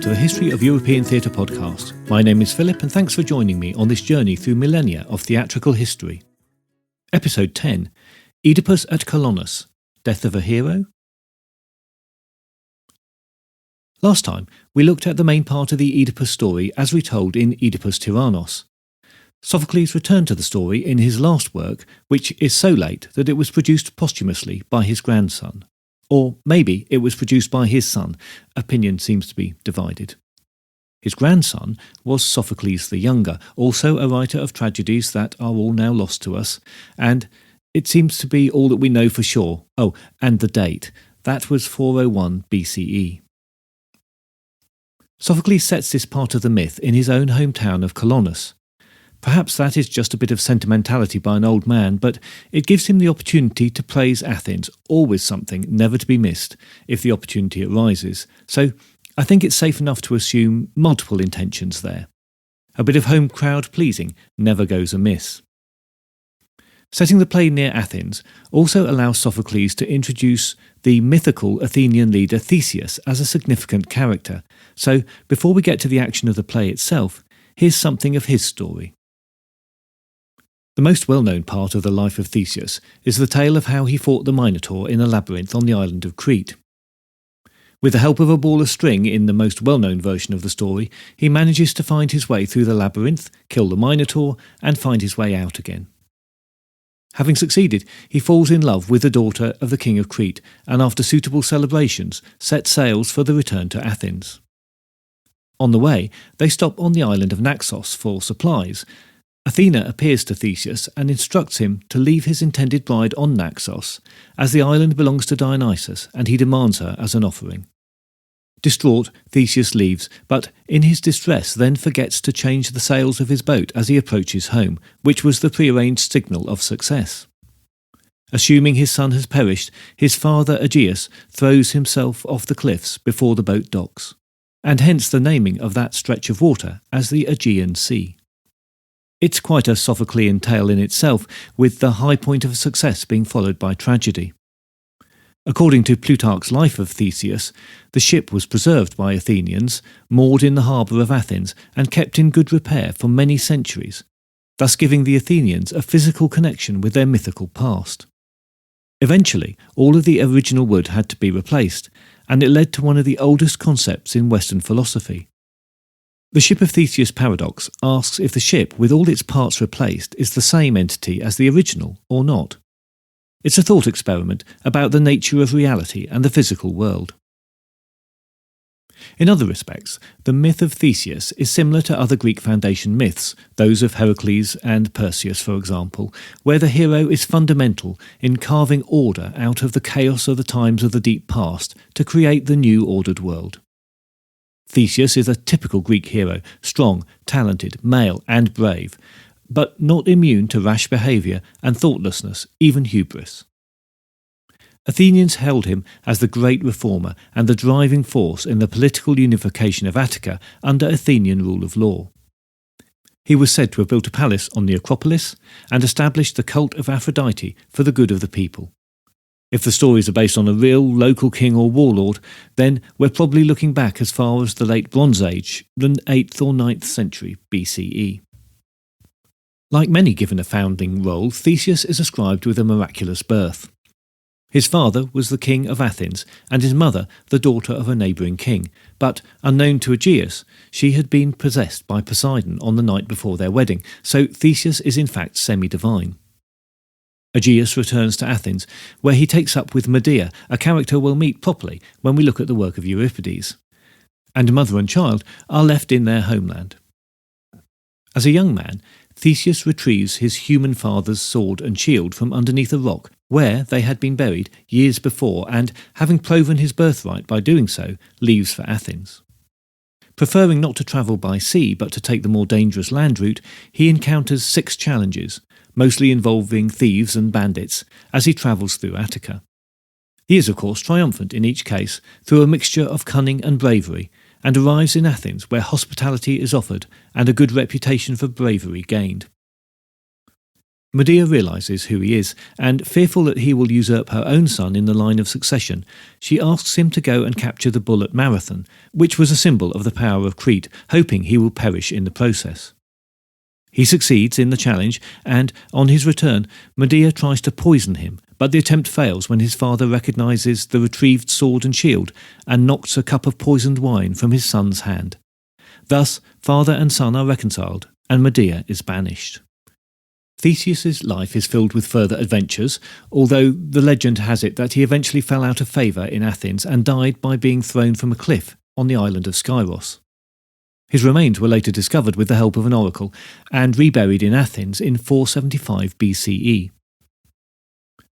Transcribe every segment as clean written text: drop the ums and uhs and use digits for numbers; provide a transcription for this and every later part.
welcome to the History of European Theatre podcast. My name is Philip and thanks for joining me on this journey through millennia of theatrical history. Episode 10, Oedipus at Colonus, Death of a Hero? Last time, we looked at the main part of the Oedipus story as retold in Oedipus Tyrannos. Sophocles returned to the story in his last work, which is so late that it was produced posthumously by his grandson. Or maybe it was produced by his son. Opinion seems to be divided. His grandson was Sophocles the Younger, also a writer of tragedies that are all now lost to us, and it seems to be all that we know for sure. Oh, and the date. That was 401 BCE. Sophocles sets this part of the myth in his own hometown of Colonus. Perhaps that is just a bit of sentimentality by an old man, but it gives him the opportunity to praise Athens, always something never to be missed, if the opportunity arises. So I think it's safe enough to assume multiple intentions there. A bit of home crowd pleasing never goes amiss. Setting the play near Athens also allows Sophocles to introduce the mythical Athenian leader Theseus as a significant character. So before we get to the action of the play itself, here's something of his story. The most well-known part of the life of Theseus is the tale of how he fought the Minotaur in a labyrinth on the island of Crete. With the help of a ball of string in the most well-known version of the story, he manages to find his way through the labyrinth, kill the Minotaur, and find his way out again. Having succeeded, he falls in love with the daughter of the king of Crete, and after suitable celebrations, sets sails for the return to Athens. On the way, they stop on the island of Naxos for supplies. Athena appears to Theseus and instructs him to leave his intended bride on Naxos, as the island belongs to Dionysus and he demands her as an offering. Distraught, Theseus leaves, but in his distress then forgets to change the sails of his boat as he approaches home, which was the prearranged signal of success. Assuming his son has perished, his father Aegeus throws himself off the cliffs before the boat docks, and hence the naming of that stretch of water as the Aegean Sea. It's quite a Sophoclean tale in itself, with the high point of success being followed by tragedy. According to Plutarch's Life of Theseus, the ship was preserved by Athenians, moored in the harbour of Athens, and kept in good repair for many centuries, thus giving the Athenians a physical connection with their mythical past. Eventually, all of the original wood had to be replaced, and it led to one of the oldest concepts in Western philosophy. The Ship of Theseus paradox asks if the ship, with all its parts replaced, is the same entity as the original or not. It's a thought experiment about the nature of reality and the physical world. In other respects, the myth of Theseus is similar to other Greek foundation myths, those of Heracles and Perseus, for example, where the hero is fundamental in carving order out of the chaos of the times of the deep past to create the new ordered world. Theseus is a typical Greek hero, strong, talented, male and brave, but not immune to rash behaviour and thoughtlessness, even hubris. Athenians held him as the great reformer and the driving force in the political unification of Attica under Athenian rule of law. He was said to have built a palace on the Acropolis and established the cult of Aphrodite for the good of the people. If the stories are based on a real local king or warlord, then we're probably looking back as far as the late Bronze Age, the 8th or 9th century BCE. Like many given a founding role, Theseus is ascribed with a miraculous birth. His father was the king of Athens, and his mother the daughter of a neighbouring king, but, unknown to Aegeus, she had been possessed by Poseidon on the night before their wedding, so Theseus is in fact semi-divine. Aegeus returns to Athens, where he takes up with Medea, a character we'll meet properly when we look at the work of Euripides, and mother and child are left in their homeland. As a young man, Theseus retrieves his human father's sword and shield from underneath a rock, where they had been buried years before, and, having proven his birthright by doing so, leaves for Athens. Preferring not to travel by sea but to take the more dangerous land route, he encounters 6 challenges, mostly involving thieves and bandits, as he travels through Attica. He is, of course, triumphant in each case through a mixture of cunning and bravery, and arrives in Athens where hospitality is offered and a good reputation for bravery gained. Medea realises who he is, and fearful that he will usurp her own son in the line of succession, she asks him to go and capture the bull at Marathon, which was a symbol of the power of Crete, hoping he will perish in the process. He succeeds in the challenge, and, on his return, Medea tries to poison him, but the attempt fails when his father recognises the retrieved sword and shield and knocks a cup of poisoned wine from his son's hand. Thus, father and son are reconciled, and Medea is banished. Theseus's life is filled with further adventures, although the legend has it that he eventually fell out of favour in Athens and died by being thrown from a cliff on the island of Skyros. His remains were later discovered with the help of an oracle and reburied in Athens in 475 BCE.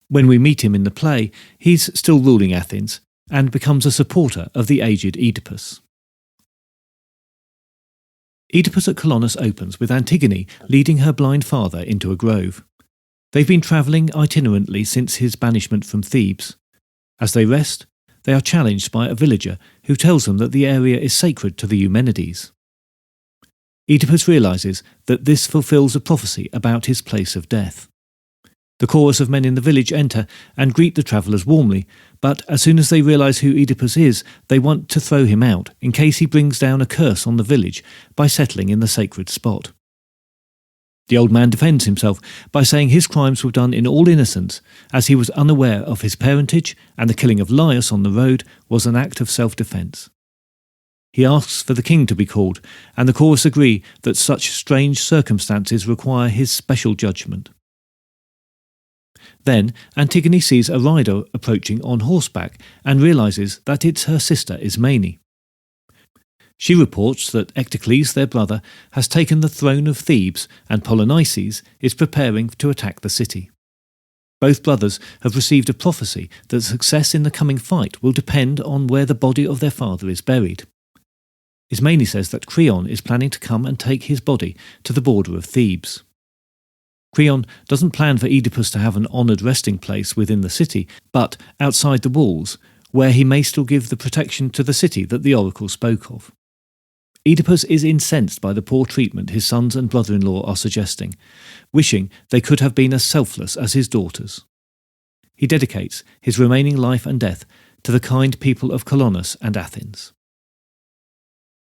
When we meet him in the play, he's still ruling Athens and becomes a supporter of the aged Oedipus. Oedipus at Colonus opens with Antigone leading her blind father into a grove. They've been travelling itinerantly since his banishment from Thebes. As they rest, they are challenged by a villager who tells them that the area is sacred to the Eumenides. Oedipus realises that this fulfills a prophecy about his place of death. The chorus of men in the village enter and greet the travellers warmly, but as soon as they realise who Oedipus is, they want to throw him out in case he brings down a curse on the village by settling in the sacred spot. The old man defends himself by saying his crimes were done in all innocence, as he was unaware of his parentage, and the killing of Laius on the road was an act of self-defence. He asks for the king to be called, and the chorus agree that such strange circumstances require his special judgment. Then Antigone sees a rider approaching on horseback and realises that it's her sister Ismene. She reports that Eteocles, their brother, has taken the throne of Thebes and Polynices is preparing to attack the city. Both brothers have received a prophecy that success in the coming fight will depend on where the body of their father is buried. Ismene says that Creon is planning to come and take his body to the border of Thebes. Creon doesn't plan for Oedipus to have an honoured resting place within the city, but outside the walls, where he may still give the protection to the city that the oracle spoke of. Oedipus is incensed by the poor treatment his sons and brother-in-law are suggesting, wishing they could have been as selfless as his daughters. He dedicates his remaining life and death to the kind people of Colonus and Athens.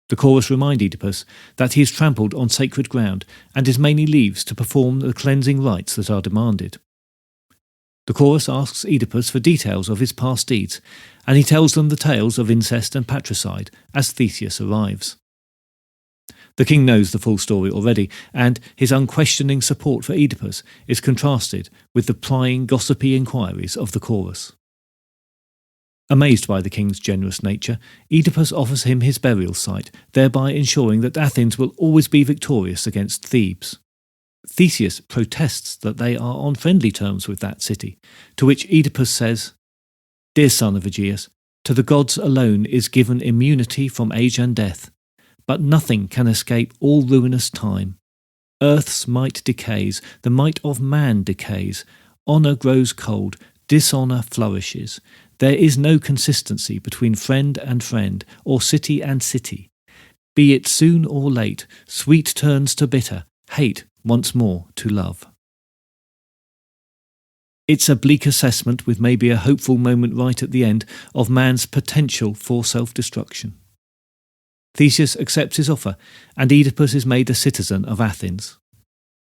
The chorus remind Oedipus that he is trampled on sacred ground and Ismene leaves to perform the cleansing rites that are demanded. The chorus asks Oedipus for details of his past deeds, and he tells them the tales of incest and patricide as Theseus arrives. The king knows the full story already, and his unquestioning support for Oedipus is contrasted with the prying, gossipy inquiries of the chorus. Amazed by the king's generous nature, Oedipus offers him his burial site, thereby ensuring that Athens will always be victorious against Thebes. Theseus protests that they are on friendly terms with that city, to which Oedipus says, "Dear son of Aegeus, to the gods alone is given immunity from age and death, but nothing can escape all ruinous time. Earth's might decays, the might of man decays, honour grows cold, dishonour flourishes. There is no consistency between friend and friend, or city and city. Be it soon or late, sweet turns to bitter, hate once more to love." It's a bleak assessment with maybe a hopeful moment right at the end of man's potential for self-destruction. Theseus accepts his offer, and Oedipus is made a citizen of Athens.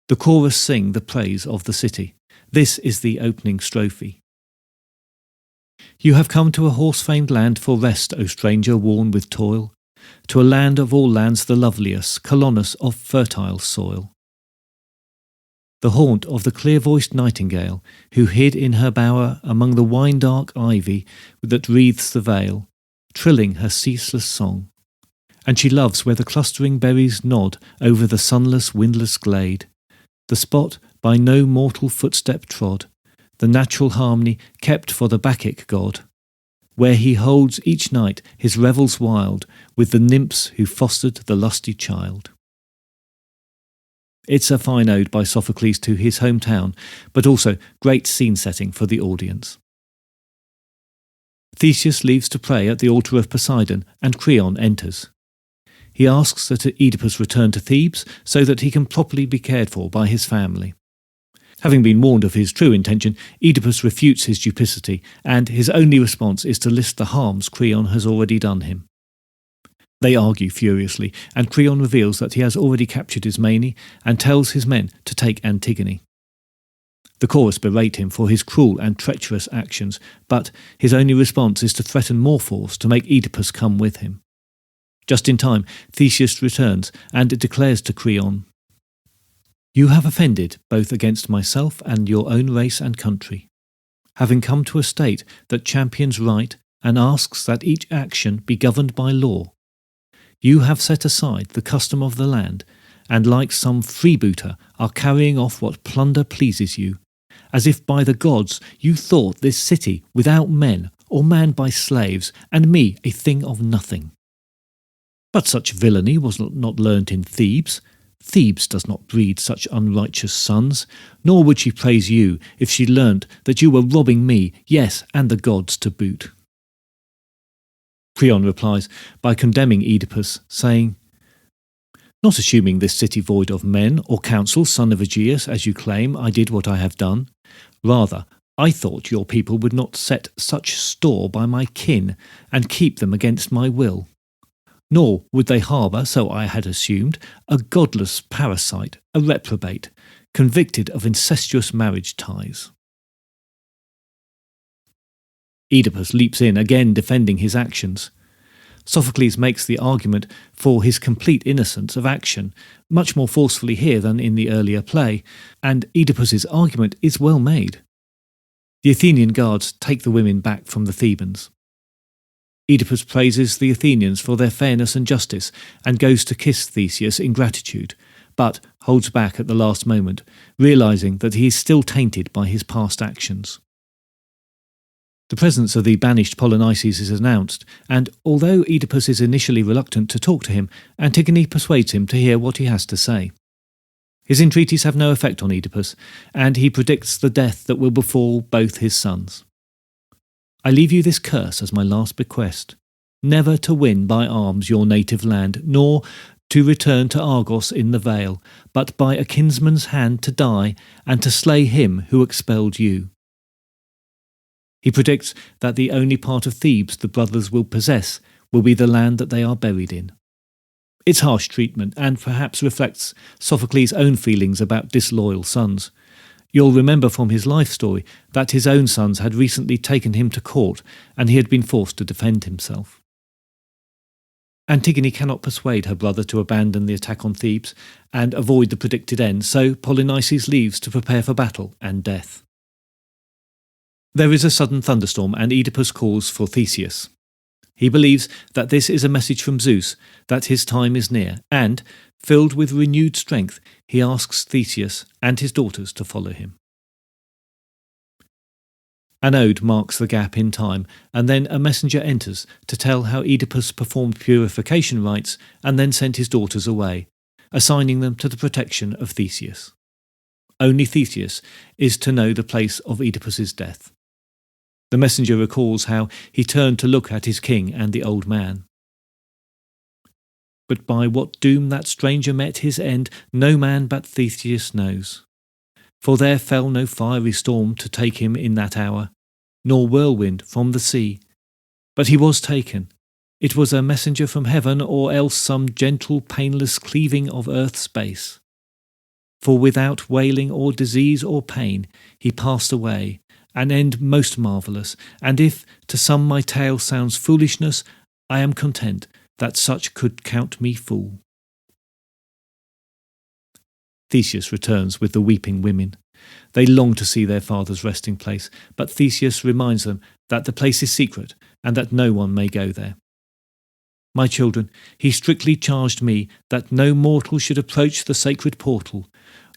The chorus sing the praise of the city. This is the opening strophe. "You have come to a horse-famed land for rest, O stranger worn with toil, to a land of all lands the loveliest, Colonus of fertile soil. The haunt of the clear-voiced nightingale, who hid in her bower among the wine-dark ivy that wreathes the vale, trilling her ceaseless song. And she loves where the clustering berries nod over the sunless, windless glade, the spot by no mortal footstep trod, the natural harmony kept for the Bacchic god, where he holds each night his revels wild with the nymphs who fostered the lusty child." It's a fine ode by Sophocles to his hometown, but also great scene setting for the audience. Theseus leaves to pray at the altar of Poseidon, and Creon enters. He asks that Oedipus return to Thebes so that he can properly be cared for by his family. Having been warned of his true intention, Oedipus refutes his duplicity, and his only response is to list the harms Creon has already done him. They argue furiously, and Creon reveals that he has already captured Ismene and tells his men to take Antigone. The chorus berate him for his cruel and treacherous actions, but his only response is to threaten more force to make Oedipus come with him. Just in time, Theseus returns and declares to Creon, "You have offended both against myself and your own race and country, having come to a state that champions right and asks that each action be governed by law. You have set aside the custom of the land, and like some freebooter are carrying off what plunder pleases you, as if by the gods you thought this city without men or manned by slaves, and me a thing of nothing. But such villainy was not learnt in Thebes. Thebes does not breed such unrighteous sons, nor would she praise you if she learnt that you were robbing me, yes, and the gods to boot." Creon replies by condemning Oedipus, saying, "Not assuming this city void of men or counsel, son of Aegeus, as you claim, I did what I have done. Rather, I thought your people would not set such store by my kin and keep them against my will. Nor would they harbour, so I had assumed, a godless parasite, a reprobate, convicted of incestuous marriage ties." Oedipus leaps in, again defending his actions. Sophocles makes the argument for his complete innocence of action much more forcefully here than in the earlier play, and Oedipus's argument is well made. The Athenian guards take the women back from the Thebans. Oedipus praises the Athenians for their fairness and justice and goes to kiss Theseus in gratitude, but holds back at the last moment, realising that he is still tainted by his past actions. The presence of the banished Polynices is announced, and although Oedipus is initially reluctant to talk to him, Antigone persuades him to hear what he has to say. His entreaties have no effect on Oedipus, and he predicts the death that will befall both his sons. "I leave you this curse as my last bequest, never to win by arms your native land, nor to return to Argos in the vale, but by a kinsman's hand to die, and to slay him who expelled you." He predicts that the only part of Thebes the brothers will possess will be the land that they are buried in. It's harsh treatment, and perhaps reflects Sophocles' own feelings about disloyal sons. You'll remember from his life story that his own sons had recently taken him to court, and he had been forced to defend himself. Antigone cannot persuade her brother to abandon the attack on Thebes and avoid the predicted end, so Polynices leaves to prepare for battle and death. There is a sudden thunderstorm, and Oedipus calls for Theseus. He believes that this is a message from Zeus, that his time is near, and, filled with renewed strength, he asks Theseus and his daughters to follow him. An ode marks the gap in time, and then a messenger enters to tell how Oedipus performed purification rites and then sent his daughters away, assigning them to the protection of Theseus. Only Theseus is to know the place of Oedipus's death. The messenger recalls how he turned to look at his king and the old man. "But by what doom that stranger met his end, no man but Theseus knows. For there fell no fiery storm to take him in that hour, nor whirlwind from the sea. But he was taken. It was a messenger from heaven, or else some gentle painless cleaving of earth's base. For without wailing or disease or pain, he passed away, an end most marvellous, and if to some my tale sounds foolishness, I am content that such could count me fool." Theseus returns with the weeping women. They long to see their father's resting place, but Theseus reminds them that the place is secret and that no one may go there. "My children, he strictly charged me that no mortal should approach the sacred portal,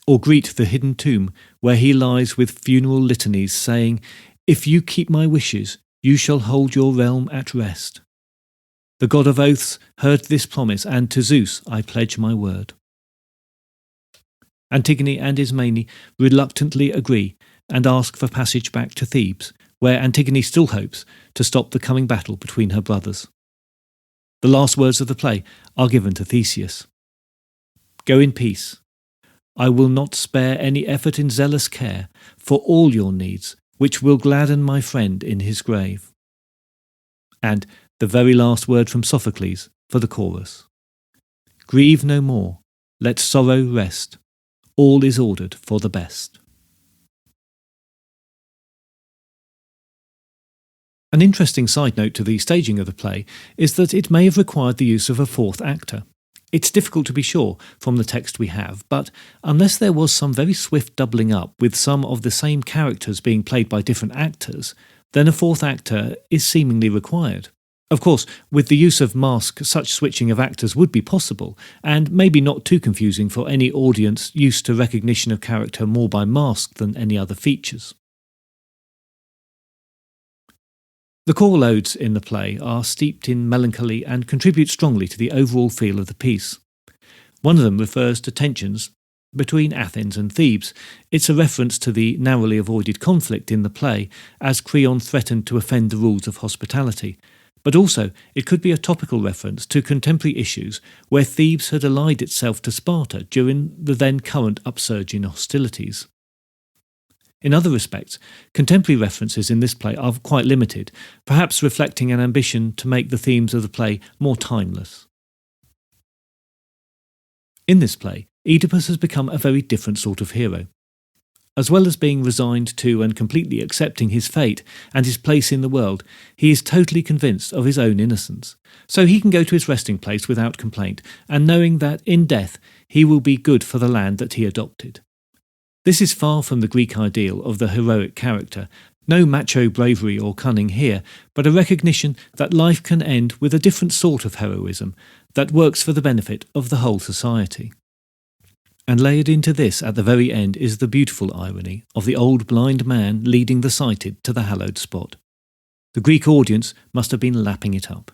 or greet the hidden tomb where he lies with funeral litanies, saying, 'If you keep my wishes, you shall hold your realm at rest.' The god of oaths heard this promise, and to Zeus I pledge my word." Antigone and Ismene reluctantly agree and ask for passage back to Thebes, where Antigone still hopes to stop the coming battle between her brothers. The last words of the play are given to Theseus. "Go in peace. I will not spare any effort in zealous care for all your needs, which will gladden my friend in his grave. And the very last word from Sophocles for the chorus. Grieve no more, let sorrow rest, all is ordered for the best. An interesting side note to the staging of the play is that it may have required the use of a fourth actor. It's difficult to be sure from the text we have, but unless there was some very swift doubling up with some of the same characters being played by different actors, then a fourth actor is seemingly required. Of course, with the use of mask, such switching of actors would be possible, and maybe not too confusing for any audience used to recognition of character more by mask than any other features. The choral odes in the play are steeped in melancholy and contribute strongly to the overall feel of the piece. One of them refers to tensions between Athens and Thebes. It's a reference to the narrowly avoided conflict in the play as Creon threatened to offend the rules of hospitality. But also, it could be a topical reference to contemporary issues where Thebes had allied itself to Sparta during the then current upsurge in hostilities. In other respects, contemporary references in this play are quite limited, perhaps reflecting an ambition to make the themes of the play more timeless. In this play, Oedipus has become a very different sort of hero. As well as being resigned to and completely accepting his fate and his place in the world, he is totally convinced of his own innocence. So he can go to his resting place without complaint, and knowing that in death he will be good for the land that he adopted. This is far from the Greek ideal of the heroic character, no macho bravery or cunning here, but a recognition that life can end with a different sort of heroism that works for the benefit of the whole society. And layered into this at the very end is the beautiful irony of the old blind man leading the sighted to the hallowed spot. The Greek audience must have been lapping it up.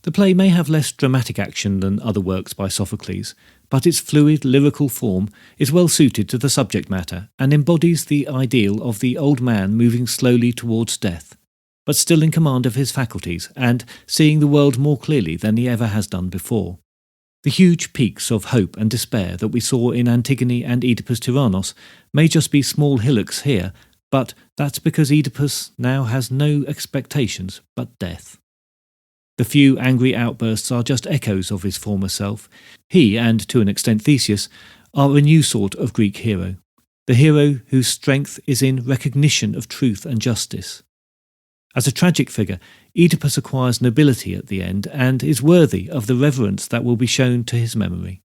The play may have less dramatic action than other works by Sophocles, but its fluid lyrical form is well suited to the subject matter and embodies the ideal of the old man moving slowly towards death, but still in command of his faculties and seeing the world more clearly than he ever has done before. The huge peaks of hope and despair that we saw in Antigone and Oedipus Tyrannos may just be small hillocks here, but that's because Oedipus now has no expectations but death. The few angry outbursts are just echoes of his former self. He, and to an extent Theseus, are a new sort of Greek hero, the hero whose strength is in recognition of truth and justice. As a tragic figure, Oedipus acquires nobility at the end and is worthy of the reverence that will be shown to his memory.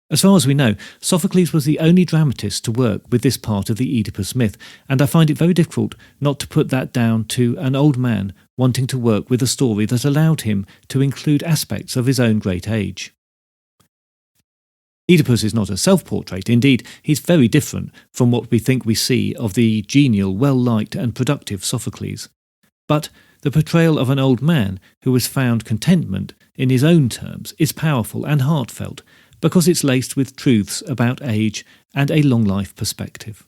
As far as we know, Sophocles was the only dramatist to work with this part of the Oedipus myth, and I find it very difficult not to put that down to an old man wanting to work with a story that allowed him to include aspects of his own great age. Oedipus is not a self-portrait. Indeed, he's very different from what we think we see of the genial, well-liked and productive Sophocles. But the portrayal of an old man who has found contentment in his own terms is powerful and heartfelt, because it's laced with truths about age and a long life perspective.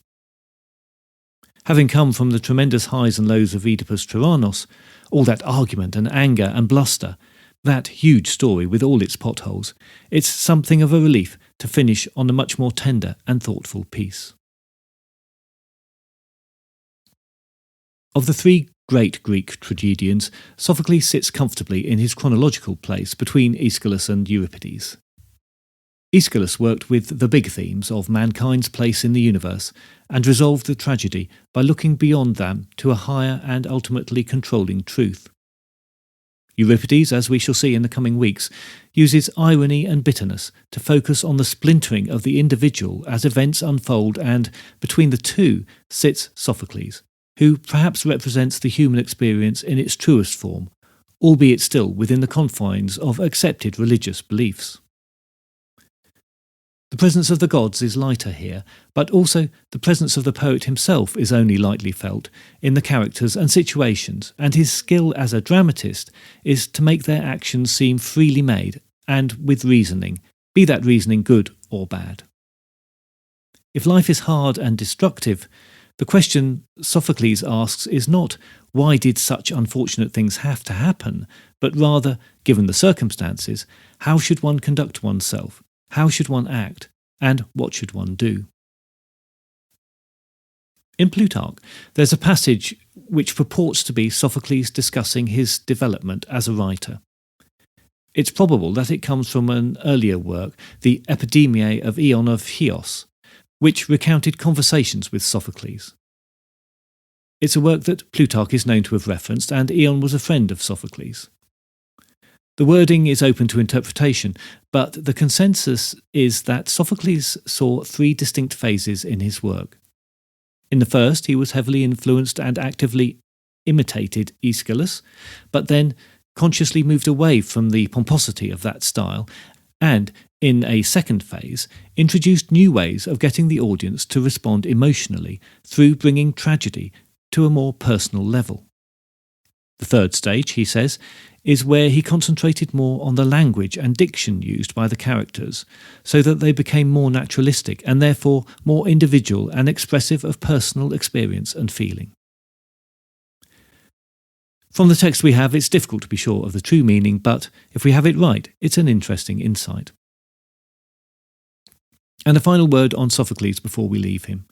Having come from the tremendous highs and lows of Oedipus Tyrannos, all that argument and anger and bluster, that huge story with all its potholes, it's something of a relief to finish on a much more tender and thoughtful piece. Of the three great Greek tragedians, Sophocles sits comfortably in his chronological place between Aeschylus and Euripides. Aeschylus worked with the big themes of mankind's place in the universe and resolved the tragedy by looking beyond them to a higher and ultimately controlling truth. Euripides, as we shall see in the coming weeks, uses irony and bitterness to focus on the splintering of the individual as events unfold, and between the two sits Sophocles, who perhaps represents the human experience in its truest form, albeit still within the confines of accepted religious beliefs. The presence of the gods is lighter here, but also the presence of the poet himself is only lightly felt in the characters and situations, and his skill as a dramatist is to make their actions seem freely made and with reasoning, be that reasoning good or bad. If life is hard and destructive, The question Sophocles asks is not, why did such unfortunate things have to happen, but rather, given the circumstances, how should one conduct oneself, how should one act, and what should one do? In Plutarch, there's a passage which purports to be Sophocles discussing his development as a writer. It's probable that it comes from an earlier work, the Epidemiae of Ion of Chios, which recounted conversations with Sophocles. It's a work that Plutarch is known to have referenced, and Ion was a friend of Sophocles. The wording is open to interpretation, but the consensus is that Sophocles saw three distinct phases in his work. In the first, he was heavily influenced and actively imitated Aeschylus, but then consciously moved away from the pomposity of that style, and, in a second phase, introduced new ways of getting the audience to respond emotionally through bringing tragedy to a more personal level. The third stage, he says, is where he concentrated more on the language and diction used by the characters, so that they became more naturalistic and therefore more individual and expressive of personal experience and feeling. From the text we have, it's difficult to be sure of the true meaning, but if we have it right, it's an interesting insight. And a final word on Sophocles before we leave him.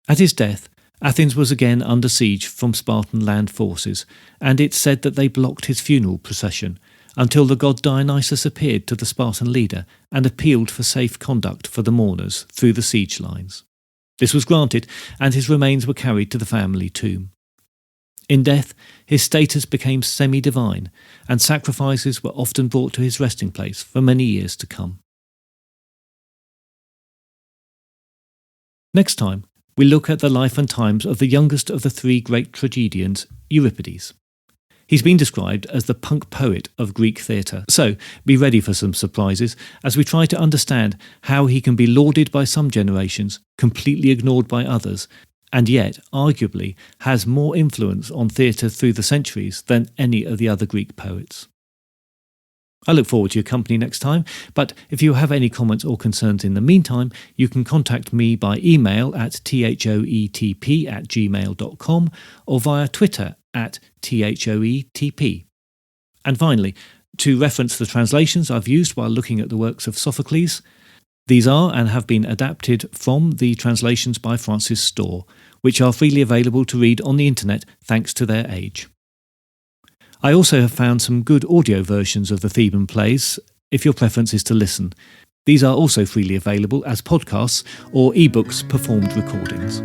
At his death, Athens was again under siege from Spartan land forces, and it's said that they blocked his funeral procession until the god Dionysus appeared to the Spartan leader and appealed for safe conduct for the mourners through the siege lines. This was granted, and his remains were carried to the family tomb. In death, his status became semi-divine, and sacrifices were often brought to his resting place for many years to come. Next time, we look at the life and times of the youngest of the three great tragedians, Euripides. He's been described as the punk poet of Greek theatre, so be ready for some surprises as we try to understand how he can be lauded by some generations, completely ignored by others, and yet, arguably, has more influence on theatre through the centuries than any of the other Greek poets. I look forward to your company next time, but if you have any comments or concerns in the meantime, you can contact me by email at thoetp@gmail.com or via Twitter at thoetp. And finally, to reference the translations I've used while looking at the works of Sophocles, these are and have been adapted from the translations by Francis Storr, which are freely available to read on the internet thanks to their age. I also have found some good audio versions of the Theban plays, if your preference is to listen. These are also freely available as podcasts or ebooks performed recordings.